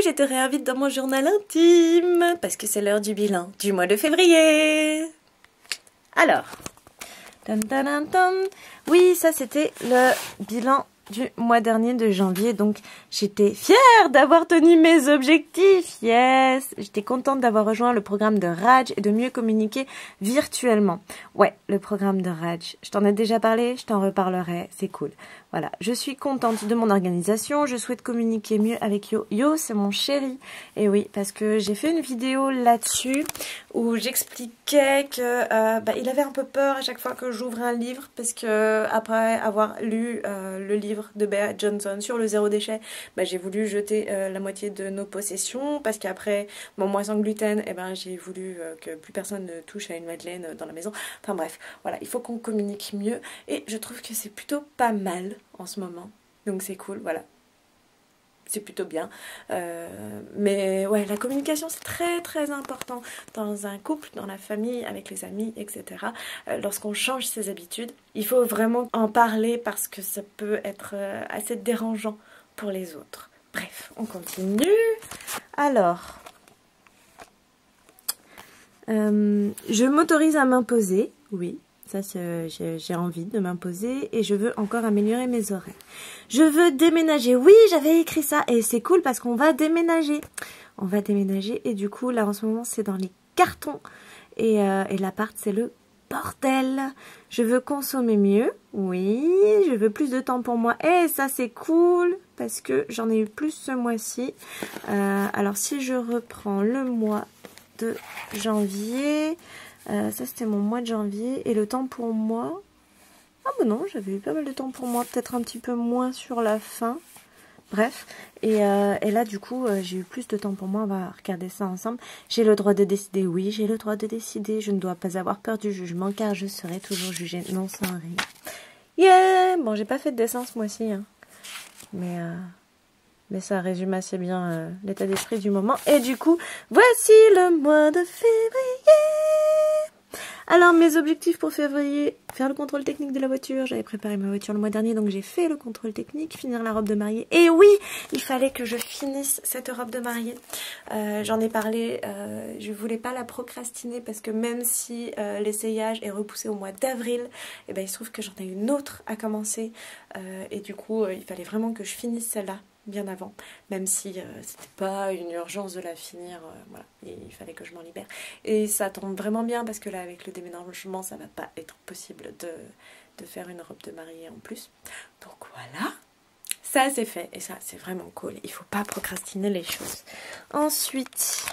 je te réinvite dans mon journal intime, parce que c'est l'heure du bilan du mois de février. Alors, oui, ça c'était le bilan du mois dernier de janvier, donc j'étais fière d'avoir tenu mes objectifs, yes. J'étais contente d'avoir rejoint le programme de Raj et de mieux communiquer virtuellement. Ouais, le programme de Raj, je t'en ai déjà parlé, je t'en reparlerai, c'est cool. Voilà, je suis contente de mon organisation, je souhaite communiquer mieux avec Yo. Yo, c'est mon chéri. Et oui, parce que j'ai fait une vidéo là-dessus où j'expliquais que il avait un peu peur à chaque fois que j'ouvre un livre, parce que après avoir lu le livre de Bea Johnson sur le zéro déchet, j'ai voulu jeter la moitié de nos possessions, parce qu'après mon mois sans gluten, j'ai voulu que plus personne ne touche à une madeleine dans la maison. Enfin bref, voilà, il faut qu'on communique mieux et je trouve que c'est plutôt pas mal en ce moment, donc c'est cool, voilà, c'est plutôt bien, mais ouais, la communication c'est très très important dans un couple, dans la famille, avec les amis, etc. Lorsqu'on change ses habitudes, il faut vraiment en parler parce que ça peut être assez dérangeant pour les autres. Bref, on continue. Alors, je m'autorise à m'imposer, oui. Ça, j'ai envie de m'imposer et je veux encore améliorer mes horaires. Je veux déménager. Oui, j'avais écrit ça et c'est cool parce qu'on va déménager. On va déménager et du coup, là, en ce moment, c'est dans les cartons. Et l'appart, c'est le bordel. Je veux consommer mieux. Oui, je veux plus de temps pour moi. Et ça, c'est cool parce que j'en ai eu plus ce mois-ci. Alors, si je reprends le mois de janvier... ça c'était mon mois de janvier et le temps pour moi, non, j'avais eu pas mal de temps pour moi, peut-être un petit peu moins sur la fin, bref, et là du coup j'ai eu plus de temps pour moi. On va regarder ça ensemble. J'ai le droit de décider, oui, j'ai le droit de décider, je ne dois pas avoir peur du jugement car je serai toujours jugée, non sans rire. Yeah, bon, j'ai pas fait de dessin ce mois-ci, hein. Mais ça résume assez bien l'état d'esprit du moment. Et du coup, voici le mois de février. Alors, mes objectifs pour février, faire le contrôle technique de la voiture. J'avais préparé ma voiture le mois dernier, donc j'ai fait le contrôle technique, finir la robe de mariée. Et oui, il fallait que je finisse cette robe de mariée. J'en ai parlé, je voulais pas la procrastiner parce que même si l'essayage est repoussé au mois d'avril, il se trouve que j'en ai une autre à commencer. Et du coup, il fallait vraiment que je finisse celle-là bien avant, même si c'était pas une urgence de la finir, voilà, il fallait que je m'en libère. Et ça tombe vraiment bien parce que là, avec le déménagement, ça va pas être possible de faire une robe de mariée en plus. Donc voilà, ça c'est fait et ça c'est vraiment cool. Il faut pas procrastiner les choses. Ensuite,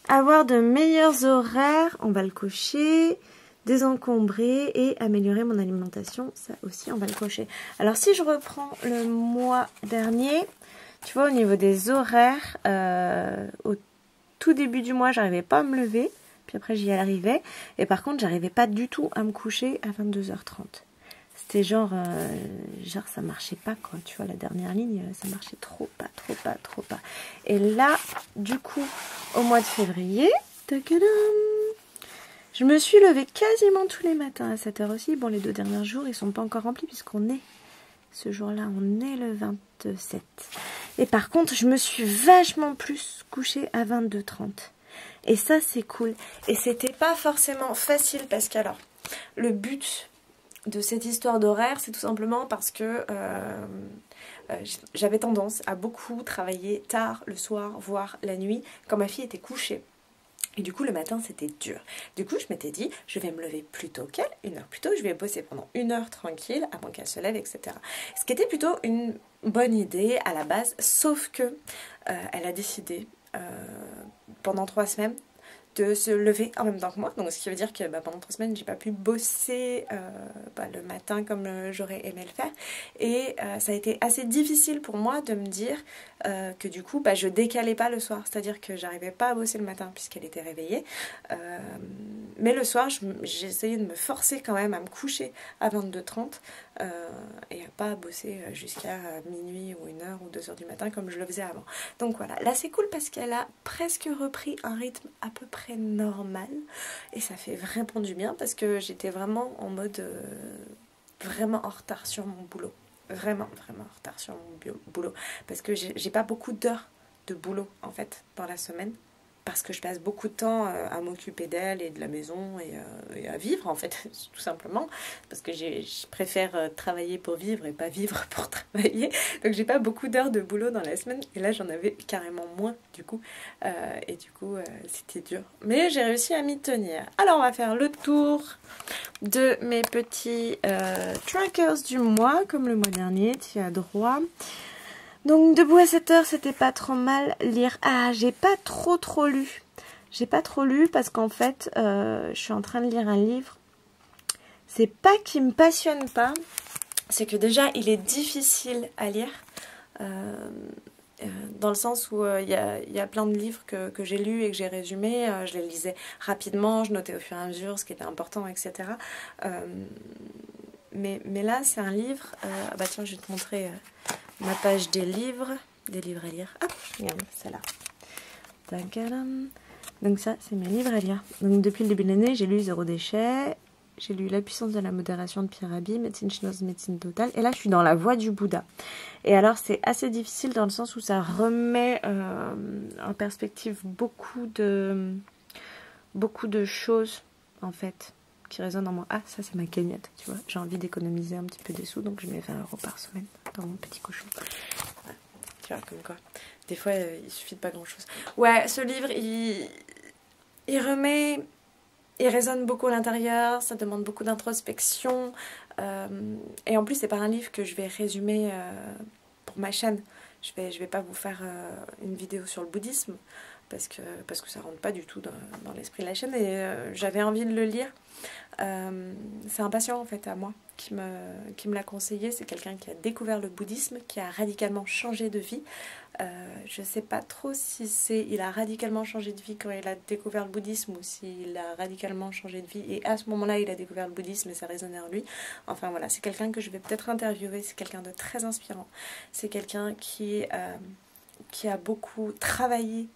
avoir de meilleurs horaires, on va le cocher. Désencombrer et améliorer mon alimentation, ça aussi on va le cocher. Alors si je reprends le mois dernier, tu vois, au niveau des horaires, au tout début du mois j'arrivais pas à me lever, puis après j'y arrivais, et par contre j'arrivais pas du tout à me coucher à 22h30. C'était genre ça marchait pas quoi, tu vois, la dernière ligne ça marchait trop pas. Et là du coup au mois de février, tadam, je me suis levée quasiment tous les matins à 7h aussi. Bon, les 2 derniers jours, ils sont pas encore remplis puisqu'on est, ce jour-là, on est le 27. Et par contre, je me suis vachement plus couchée à 22h30. Et ça, c'est cool. Et c'était pas forcément facile parce que, alors, le but de cette histoire d'horaire, c'est tout simplement parce que j'avais tendance à beaucoup travailler tard le soir, voire la nuit, quand ma fille était couchée. Et du coup, le matin, c'était dur. Du coup, je m'étais dit, je vais me lever plus tôt qu'elle, 1 heure plus tôt, je vais bosser pendant 1 heure tranquille, avant qu'elle se lève, etc. Ce qui était plutôt une bonne idée à la base, sauf que elle a décidé pendant 3 semaines de se lever en même temps que moi, donc ce qui veut dire que pendant 3 semaines j'ai pas pu bosser le matin comme j'aurais aimé le faire, et ça a été assez difficile pour moi de me dire que du coup je décalais pas le soir, c'est à dire que j'arrivais pas à bosser le matin puisqu'elle était réveillée, mais le soir j'ai essayé de me forcer quand même à me coucher à 22h30 et à pas bosser jusqu'à minuit ou 1h ou 2h du matin comme je le faisais avant. Donc voilà, là c'est cool parce qu'elle a presque repris un rythme à peu près normal et ça fait vraiment du bien parce que j'étais vraiment en mode vraiment en retard sur mon boulot, vraiment en retard sur mon boulot parce que j'ai pas beaucoup d'heures de boulot en fait dans la semaine. Parce que je passe beaucoup de temps à m'occuper d'elle et de la maison et à vivre en fait, tout simplement. Parce que je préfère travailler pour vivre et pas vivre pour travailler. Donc j'ai pas beaucoup d'heures de boulot dans la semaine. Et là j'en avais carrément moins du coup. Et du coup c'était dur. Mais j'ai réussi à m'y tenir. Alors on va faire le tour de mes petits trackers du mois. Comme le mois dernier, tu as droit. Donc debout à 7 heures, c'était pas trop mal. Lire. Ah, j'ai pas trop lu. J'ai pas trop lu parce qu'en fait, je suis en train de lire un livre. C'est pas qu'il me passionne pas, c'est que déjà, il est difficile à lire. Dans le sens où il y a plein de livres que j'ai lus et que j'ai résumés. Je les lisais rapidement, je notais au fur et à mesure ce qui était important, etc. Mais là, c'est un livre... bah tiens, je vais te montrer... ma page des livres à lire. Hop, regarde, celle-là. Donc ça, c'est mes livres à lire. Donc depuis le début de l'année, j'ai lu Zéro déchet, j'ai lu La puissance de la modération de Pierre Rabhi, Médecine chinoise, médecine totale. Et là, je suis dans La voie du Bouddha. Et alors, c'est assez difficile dans le sens où ça remet en perspective beaucoup de choses, en fait, qui résonnent en moi. Ah, ça, c'est ma cagnotte, tu vois. J'ai envie d'économiser un petit peu des sous, donc je mets 20 € par semaine dans mon petit cochon. Ouais. Tu vois, comme quoi. Des fois, il suffit de pas grand-chose. Ouais, ce livre, il remet... Il résonne beaucoup à l'intérieur, ça demande beaucoup d'introspection. Et en plus, c'est pas un livre que je vais résumer pour ma chaîne. Je vais pas vous faire une vidéo sur le bouddhisme parce que ça rentre pas du tout dans l'esprit de la chaîne. Et j'avais envie de le lire. C'est un patient en fait à moi qui me l'a conseillé. C'est quelqu'un qui a découvert le bouddhisme, qui a radicalement changé de vie. Je sais pas trop si il a radicalement changé de vie quand il a découvert le bouddhisme ou s'il a radicalement changé de vie et à ce moment-là il a découvert le bouddhisme et ça résonnait en lui. Enfin voilà, c'est quelqu'un que je vais peut-être interviewer. C'est quelqu'un de très inspirant. C'est quelqu'un qui a beaucoup travaillé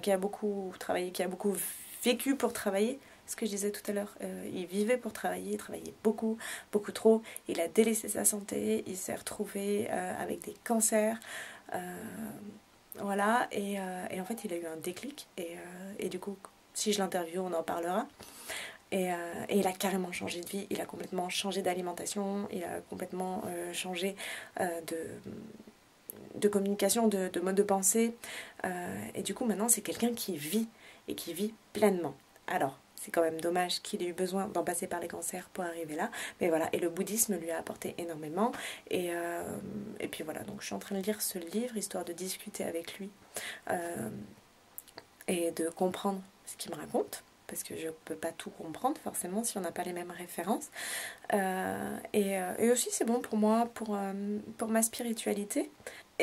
qui a beaucoup vécu pour travailler. Ce que je disais tout à l'heure, il vivait pour travailler, il travaillait beaucoup, beaucoup trop. Il a délaissé sa santé, il s'est retrouvé avec des cancers. Voilà, et en fait, il a eu un déclic. Et du coup, si je l'interviewe, on en parlera. Et il a carrément changé de vie, il a complètement changé d'alimentation, il a complètement changé de communication, de mode de pensée. Et du coup, maintenant, c'est quelqu'un qui vit et qui vit pleinement. Alors, c'est quand même dommage qu'il ait eu besoin d'en passer par les cancers pour arriver là. Mais voilà, et le bouddhisme lui a apporté énormément. Et puis voilà, donc je suis en train de lire ce livre, histoire de discuter avec lui et de comprendre ce qu'il me raconte. Parce que je ne peux pas tout comprendre forcément si on n'a pas les mêmes références. Et aussi c'est bon pour moi, pour ma spiritualité.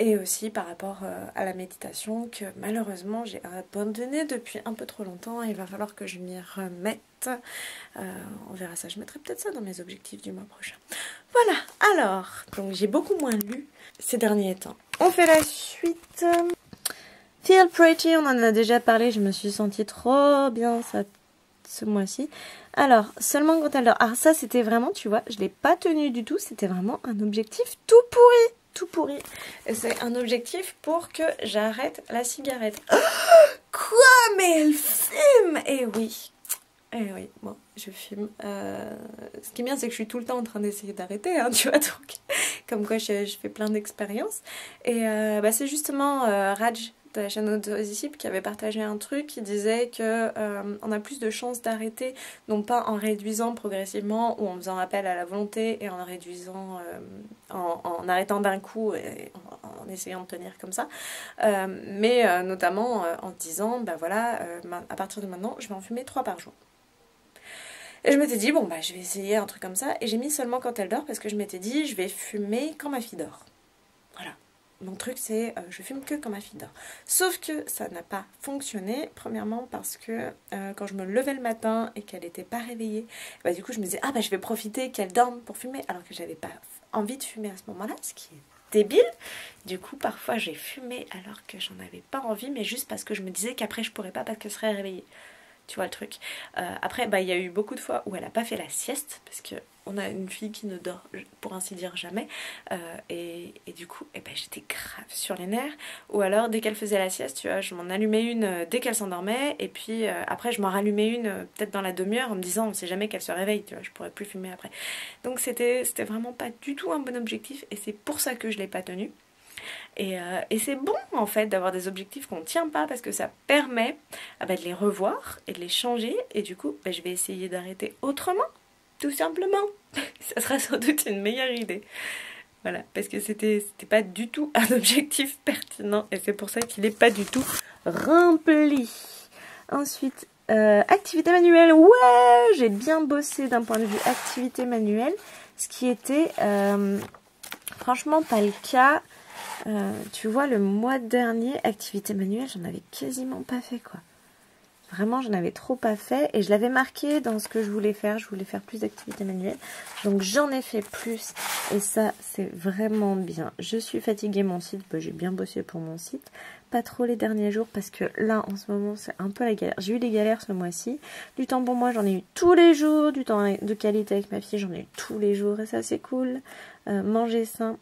Et aussi par rapport à la méditation que malheureusement j'ai abandonné depuis un peu trop longtemps. Il va falloir que je m'y remette. On verra ça, je mettrai peut-être ça dans mes objectifs du mois prochain. Voilà, alors, donc j'ai beaucoup moins lu ces derniers temps. On fait la suite. Feel Pretty, on en a déjà parlé, je me suis sentie trop bien ce mois-ci. Alors, seulement quand elle dort. Ah, ça c'était vraiment, tu vois, je l'ai pas tenu du tout, c'était vraiment un objectif tout pourri. Tout pourri. Et c'est un objectif pour que j'arrête la cigarette. Oh, quoi? Mais elle fume! Eh oui, moi je fume. Ce qui est bien, c'est que je suis tout le temps en train d'essayer d'arrêter, hein, tu vois, donc comme quoi je fais plein d'expériences. Et c'est justement Raj de la chaîne Autodisciple qui avait partagé un truc qui disait que on a plus de chances d'arrêter, non pas en réduisant progressivement ou en faisant appel à la volonté et en réduisant, en arrêtant d'un coup et en essayant de tenir comme ça, mais notamment en se disant, bah voilà, à partir de maintenant, je vais en fumer 3 par jour. Et je m'étais dit, bon bah je vais essayer un truc comme ça, et j'ai mis seulement quand elle dort parce que je m'étais dit, je vais fumer quand ma fille dort. Voilà. Mon truc c'est, je fume que quand ma fille dort. Sauf que ça n'a pas fonctionné, premièrement parce que quand je me levais le matin et qu'elle n'était pas réveillée, bah, du coup je me disais, ah bah je vais profiter qu'elle dorme pour fumer, alors que j'avais pas envie de fumer à ce moment-là, ce qui est débile. Du coup parfois j'ai fumé alors que j'en avais pas envie, mais juste parce que je me disais qu'après je pourrais pas parce qu'elle serait réveillée. Tu vois le truc. Après, bah, il y a eu beaucoup de fois où elle n'a pas fait la sieste, parce que on a une fille qui ne dort, pour ainsi dire, jamais. Et du coup, eh ben, j'étais grave sur les nerfs. Ou alors, dès qu'elle faisait la sieste, tu vois, je m'en allumais une dès qu'elle s'endormait. Et puis, après, je m'en rallumais une peut-être dans la demi-heure en me disant, on ne sait jamais qu'elle se réveille, tu vois, je pourrais plus fumer après. Donc, c'était vraiment pas du tout un bon objectif. Et c'est pour ça que je ne l'ai pas tenu. Et c'est bon en fait d'avoir des objectifs qu'on ne tient pas parce que ça permet de les revoir et de les changer. Et du coup, je vais essayer d'arrêter autrement, tout simplement. Ça sera sans doute une meilleure idée. Voilà, parce que c'était pas du tout un objectif pertinent et c'est pour ça qu'il n'est pas du tout rempli. Ensuite, activité manuelle. Ouais, j'ai bien bossé d'un point de vue activité manuelle, ce qui était franchement pas le cas. Tu vois, le mois dernier, activité manuelle, j'en avais quasiment pas fait, quoi. Vraiment, j'en avais trop pas fait. Et je l'avais marqué dans ce que je voulais faire. Je voulais faire plus d'activités manuelles. Donc, j'en ai fait plus. Et ça, c'est vraiment bien. Je suis fatiguée, mon site. Bah, j'ai bien bossé pour mon site. Pas trop les derniers jours parce que là, en ce moment, c'est un peu la galère. J'ai eu des galères ce mois-ci. Du temps pour moi, j'en ai eu tous les jours. Du temps de qualité avec ma fille, j'en ai eu tous les jours. Et ça, c'est cool. Manger sain.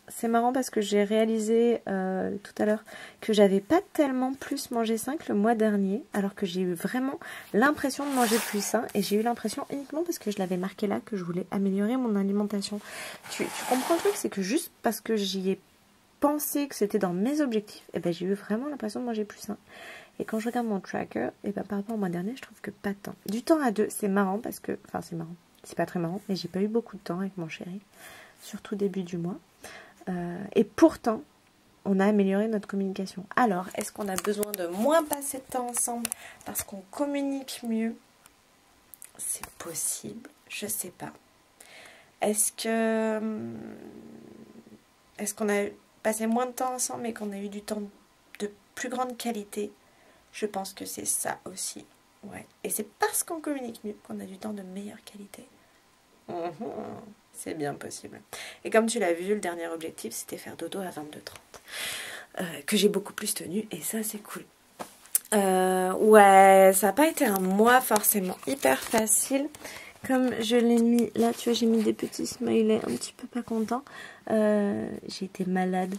C'est marrant parce que j'ai réalisé tout à l'heure que j'avais pas tellement plus mangé sain que le mois dernier, alors que j'ai eu vraiment l'impression de manger plus sain, et j'ai eu l'impression uniquement parce que je l'avais marqué là que je voulais améliorer mon alimentation. Tu comprends le truc, c'est que juste parce que j'y ai pensé que c'était dans mes objectifs, et ben j'ai eu vraiment l'impression de manger plus sain. Et quand je regarde mon tracker, et ben par rapport au mois dernier, je trouve que pas tant. Du temps à deux, c'est marrant parce que, enfin c'est marrant, c'est pas très marrant, mais j'ai pas eu beaucoup de temps avec mon chéri, surtout début du mois. Et pourtant, on a amélioré notre communication. Alors, est-ce qu'on a besoin de moins passer de temps ensemble parce qu'on communique mieux? C'est possible, je sais pas. Est-ce qu'on a passé moins de temps ensemble mais qu'on a eu du temps de plus grande qualité? Je pense que c'est ça aussi. Ouais. Et c'est parce qu'on communique mieux qu'on a du temps de meilleure qualité. C'est bien possible. Et comme tu l'as vu, le dernier objectif, c'était faire dodo à 22h30. Que j'ai beaucoup plus tenu, et ça, c'est cool. Ouais, ça n'a pas été un mois forcément hyper facile. Comme je l'ai mis, là, tu vois, j'ai mis des petits smileys un petit peu pas contents. J'ai été malade.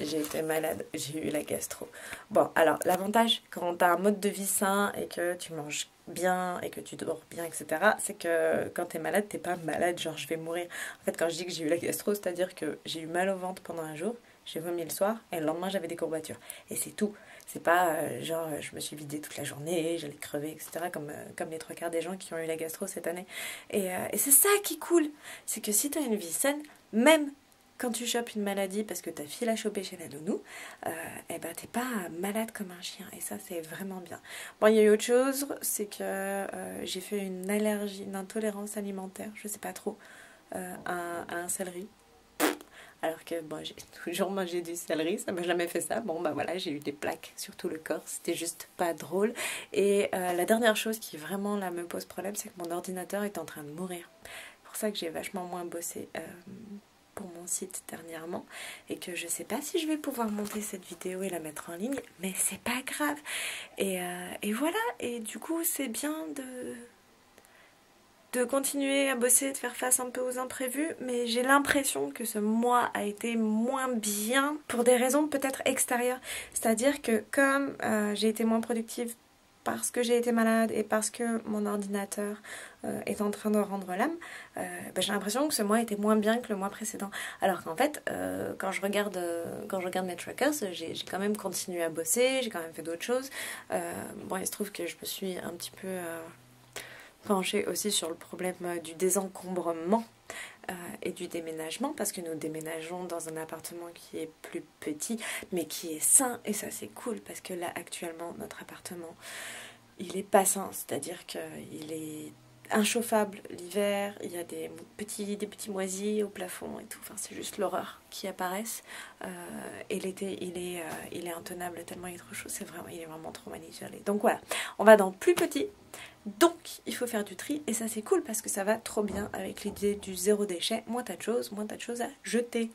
J'ai eu la gastro. Bon, alors, l'avantage, quand tu as un mode de vie sain et que tu manges bien et que tu dors bien, etc., c'est que quand tu es malade, t'es pas malade, genre je vais mourir. En fait, quand je dis que j'ai eu la gastro, c'est-à-dire que j'ai eu mal au ventre pendant un jour, j'ai vomi le soir et le lendemain, j'avais des courbatures. Et c'est tout. C'est pas genre je me suis vidée toute la journée, j'allais crever, etc., comme les 3/4 des gens qui ont eu la gastro cette année. Et c'est ça qui est cool. C'est que si tu as une vie saine, même quand tu chopes une maladie parce que ta fille l'a chopée chez la nounou, eh ben t'es pas malade comme un chien, et ça c'est vraiment bien. Bon, il y a eu autre chose, c'est que j'ai fait une allergie, une intolérance alimentaire, je sais pas trop, à un céleri. Alors que bon, j'ai toujours mangé du céleri, ça m'a jamais fait ça. Bon bah voilà, j'ai eu des plaques sur tout le corps, c'était juste pas drôle. Et la dernière chose qui vraiment là me pose problème, c'est que mon ordinateur est en train de mourir. C'est pour ça que j'ai vachement moins bossé pour mon site dernièrement, et que je sais pas si je vais pouvoir monter cette vidéo et la mettre en ligne, mais c'est pas grave. Et voilà, et du coup c'est bien de continuer à bosser, de faire face un peu aux imprévus, mais j'ai l'impression que ce mois a été moins bien pour des raisons peut-être extérieures. C'est-à-dire que comme j'ai été moins productive parce que j'ai été malade et parce que mon ordinateur est en train de rendre l'âme, j'ai l'impression que ce mois était moins bien que le mois précédent. Alors qu'en fait, quand je regarde mes trackers, j'ai quand même continué à bosser, j'ai quand même fait d'autres choses. Bon, il se trouve que je me suis un petit peu penchée aussi sur le problème du désencombrement et du déménagement, parce que nous déménageons dans un appartement qui est plus petit mais qui est sain, et ça c'est cool parce que là actuellement notre appartement il est pas sain, c'est-à-dire qu'il est inchauffable l'hiver, il y a des petits moisis au plafond et tout, enfin c'est juste l'horreur qui apparaissent, et l'été il est intenable tellement il est trop chaud, il est vraiment trop magnifique. Donc voilà, on va dans plus petit, donc il faut faire du tri, et ça c'est cool parce que ça va trop bien avec l'idée du zéro déchet, moins t'as de choses à jeter.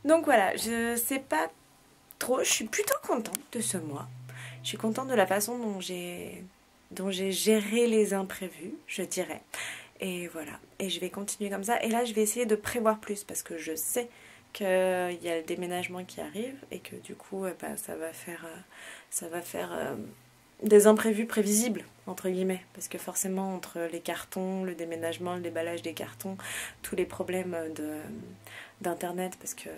Donc voilà, je sais pas trop, je suis plutôt contente de ce mois. Je suis contente de la façon dont j'ai géré les imprévus, je dirais. Et voilà, et je vais continuer comme ça. Et là, je vais essayer de prévoir plus parce que je sais qu'il y a le déménagement qui arrive et que du coup, bah, ça va faire des imprévus prévisibles, entre guillemets. Parce que forcément, entre les cartons, le déménagement, le déballage des cartons, tous les problèmes d'internet, parce que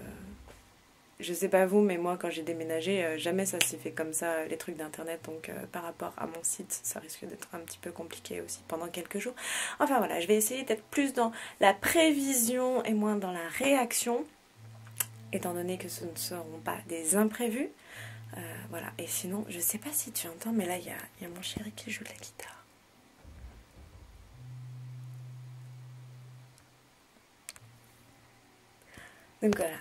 je sais pas vous, mais moi quand j'ai déménagé, jamais ça s'est fait comme ça, les trucs d'internet, donc par rapport à mon site, ça risque d'être un petit peu compliqué aussi pendant quelques jours. Enfin voilà, je vais essayer d'être plus dans la prévision et moins dans la réaction, étant donné que ce ne seront pas des imprévus. Voilà, et sinon, je sais pas si tu entends, mais là il y a mon chéri qui joue de la guitare. Donc voilà.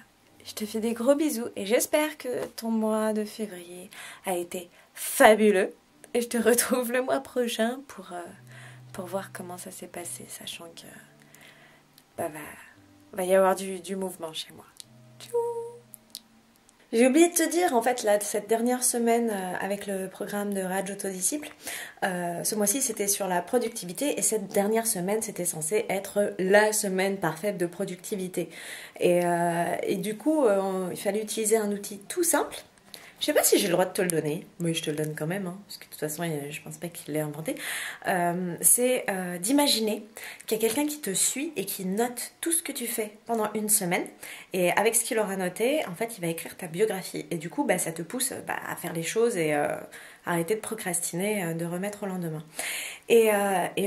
Je te fais des gros bisous et j'espère que ton mois de février a été fabuleux. Et je te retrouve le mois prochain pour voir comment ça s'est passé, sachant que va y avoir du mouvement chez moi. Tchou. J'ai oublié de te dire, en fait, là, cette dernière semaine avec le programme de Raj Autodisciple, ce mois-ci c'était sur la productivité et cette dernière semaine c'était censé être la semaine parfaite de productivité. Et du coup, il fallait utiliser un outil tout simple. Je sais pas si j'ai le droit de te le donner, mais je te le donne quand même, hein, parce que de toute façon, je pense pas qu'il l'ait inventé. C'est d'imaginer qu'il y a quelqu'un qui te suit et qui note tout ce que tu fais pendant une semaine. Et avec ce qu'il aura noté, en fait, il va écrire ta biographie. Et du coup, bah, ça te pousse à faire les choses et arrêter de procrastiner, de remettre au lendemain. Et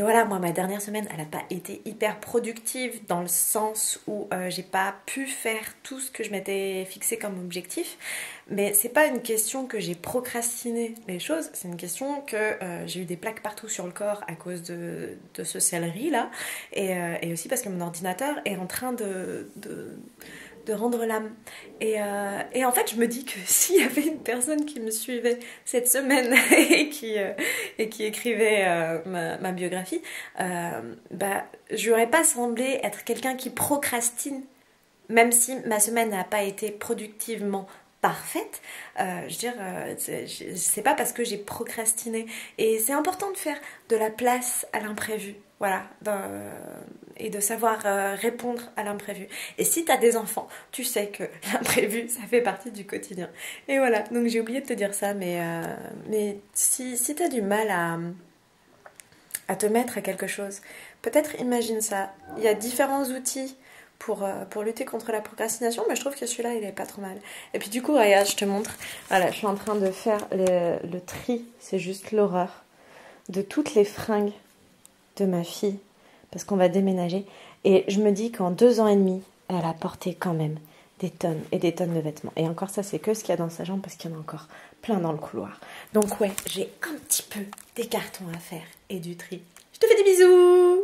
voilà, moi, ma dernière semaine, elle n'a pas été hyper productive dans le sens où j'ai pas pu faire tout ce que je m'étais fixé comme objectif. Mais c'est pas une question que j'ai procrastiné les choses, c'est une question que j'ai eu des plaques partout sur le corps à cause de ce céleri là, et aussi parce que mon ordinateur est en train de rendre l'âme. Et en fait, je me dis que s'il y avait une personne qui me suivait cette semaine et qui écrivait ma biographie, je n'aurais pas semblé être quelqu'un qui procrastine, même si ma semaine n'a pas été productivement parfaite. Je veux dire, c'est pas parce que j'ai procrastiné. Et c'est important de faire de la place à l'imprévu. Voilà, et de savoir répondre à l'imprévu. Et si tu as des enfants, tu sais que l'imprévu, ça fait partie du quotidien. Et voilà, donc j'ai oublié de te dire ça, mais si tu as du mal à te mettre à quelque chose, peut-être imagine ça. Il y a différents outils pour lutter contre la procrastination, mais je trouve que celui-là, il est pas trop mal. Et puis du coup, regarde, je te montre. Voilà, je suis en train de faire le tri, c'est juste l'horreur, de toutes les fringues de ma fille, parce qu'on va déménager. Et je me dis qu'en 2 ans et demi, elle a porté quand même des tonnes et des tonnes de vêtements. Et encore, ça, c'est que ce qu'il y a dans sa jambe, parce qu'il y en a encore plein dans le couloir. Donc ouais, j'ai un petit peu des cartons à faire et du tri. Je te fais des bisous!